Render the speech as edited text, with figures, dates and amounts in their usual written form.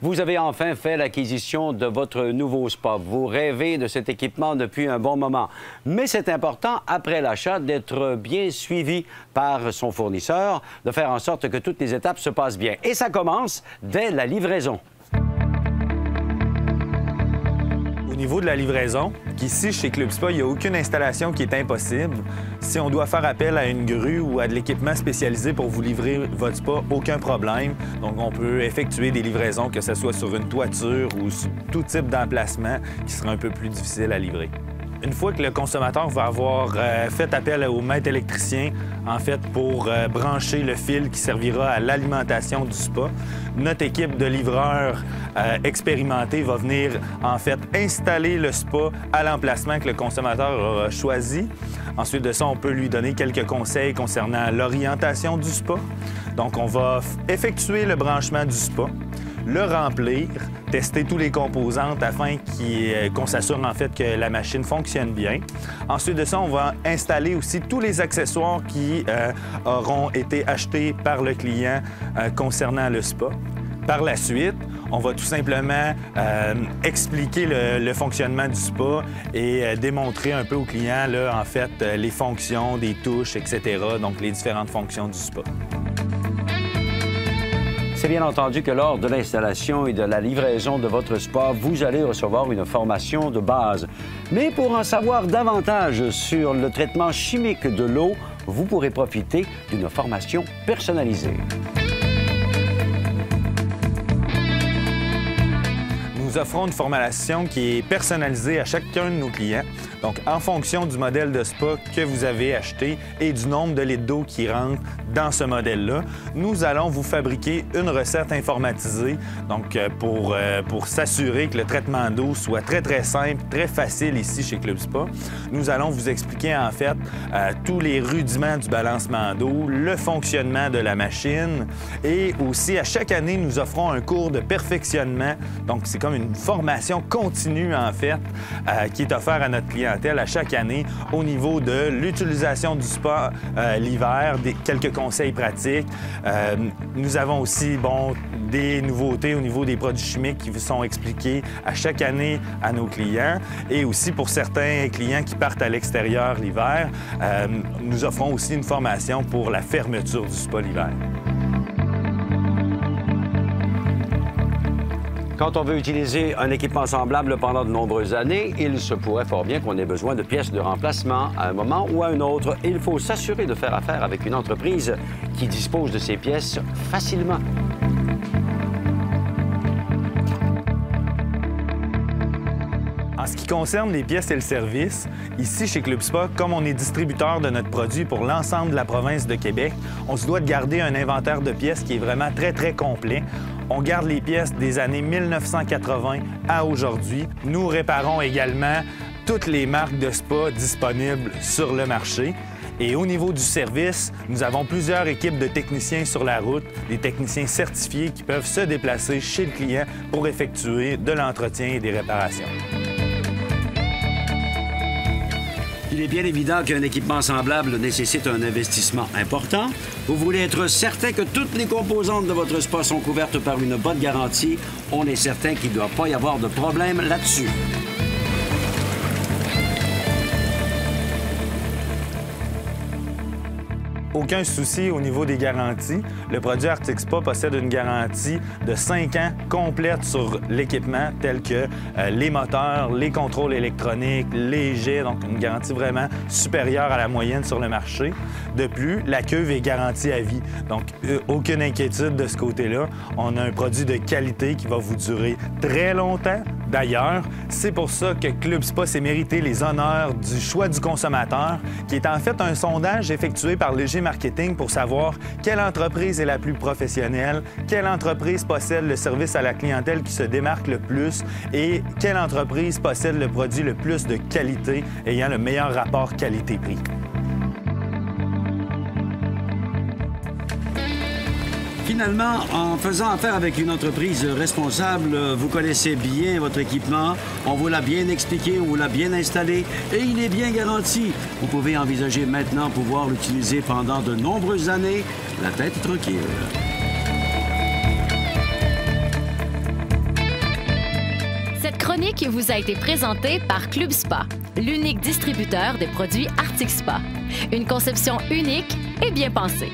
Vous avez enfin fait l'acquisition de votre nouveau spa. Vous rêvez de cet équipement depuis un bon moment. Mais c'est important, après l'achat, d'être bien suivi par son fournisseur, de faire en sorte que toutes les étapes se passent bien. Et ça commence dès la livraison. Au niveau de la livraison, qu'ici, chez Club Spa, il n'y a aucune installation qui est impossible. Si on doit faire appel à une grue ou à de l'équipement spécialisé pour vous livrer votre spa, aucun problème. Donc, on peut effectuer des livraisons, que ce soit sur une toiture ou sur tout type d'emplacement qui sera un peu plus difficile à livrer. Une fois que le consommateur va avoir fait appel au maître électricien, en fait, pour brancher le fil qui servira à l'alimentation du spa, notre équipe de livreurs expérimentés va venir, en fait, installer le spa à l'emplacement que le consommateur aura choisi. Ensuite de ça, on peut lui donner quelques conseils concernant l'orientation du spa. Donc, on va effectuer le branchement du spa, le remplir, tester tous les composantes afin qu'on s'assure en fait que la machine fonctionne bien. Ensuite de ça, on va installer aussi tous les accessoires qui auront été achetés par le client concernant le spa. Par la suite, on va tout simplement expliquer le fonctionnement du spa et démontrer un peu au client, là, en fait, les fonctions des touches, etc., donc les différentes fonctions du spa. C'est bien entendu que lors de l'installation et de la livraison de votre spa, vous allez recevoir une formation de base. Mais pour en savoir davantage sur le traitement chimique de l'eau, vous pourrez profiter d'une formation personnalisée. Nous offrons une formation qui est personnalisée à chacun de nos clients. Donc, en fonction du modèle de spa que vous avez acheté et du nombre de litres d'eau qui rentrent dans ce modèle-là, nous allons vous fabriquer une recette informatisée, donc pour s'assurer que le traitement d'eau soit très, très simple, très facile ici chez Club Spa. Nous allons vous expliquer, en fait, tous les rudiments du balancement d'eau, le fonctionnement de la machine et aussi, à chaque année, nous offrons un cours de perfectionnement. Donc, c'est comme une formation continue, en fait, qui est offerte à notre clientèle à chaque année au niveau de l'utilisation du spa l'hiver, quelques conseils pratiques. Nous avons aussi des nouveautés au niveau des produits chimiques qui vous sont expliqués à chaque année à nos clients. Et aussi pour certains clients qui partent à l'extérieur l'hiver, nous offrons aussi une formation pour la fermeture du spa l'hiver. Quand on veut utiliser un équipement semblable pendant de nombreuses années, il se pourrait fort bien qu'on ait besoin de pièces de remplacement à un moment ou à un autre. Il faut s'assurer de faire affaire avec une entreprise qui dispose de ces pièces facilement. En ce qui concerne les pièces et le service, ici chez Club Spa, comme on est distributeur de notre produit pour l'ensemble de la province de Québec, on se doit de garder un inventaire de pièces qui est vraiment très, très complet. On garde les pièces des années 1980 à aujourd'hui. Nous réparons également toutes les marques de spa disponibles sur le marché. Et au niveau du service, nous avons plusieurs équipes de techniciens sur la route, des techniciens certifiés qui peuvent se déplacer chez le client pour effectuer de l'entretien et des réparations. Il est bien évident qu'un équipement semblable nécessite un investissement important. Vous voulez être certain que toutes les composantes de votre spa sont couvertes par une bonne garantie. On est certain qu'il ne doit pas y avoir de problème là-dessus. Aucun souci au niveau des garanties. Le produit Arctic Spa possède une garantie de 5 ans complète sur l'équipement, tel que les moteurs, les contrôles électroniques, les jets, donc une garantie vraiment supérieure à la moyenne sur le marché. De plus, la cuve est garantie à vie, donc aucune inquiétude de ce côté-là. On a un produit de qualité qui va vous durer très longtemps. D'ailleurs, c'est pour ça que Club Spa s'est mérité les honneurs du choix du consommateur, qui est en fait un sondage effectué par Léger Marketing pour savoir quelle entreprise est la plus professionnelle, quelle entreprise possède le service à la clientèle qui se démarque le plus et quelle entreprise possède le produit le plus de qualité, ayant le meilleur rapport qualité-prix. Finalement, en faisant affaire avec une entreprise responsable, vous connaissez bien votre équipement, on vous l'a bien expliqué, on vous l'a bien installé et il est bien garanti. Vous pouvez envisager maintenant pouvoir l'utiliser pendant de nombreuses années, la tête tranquille. Cette chronique vous a été présentée par Club Spa, l'unique distributeur des produits Arctic Spa. Une conception unique et bien pensée.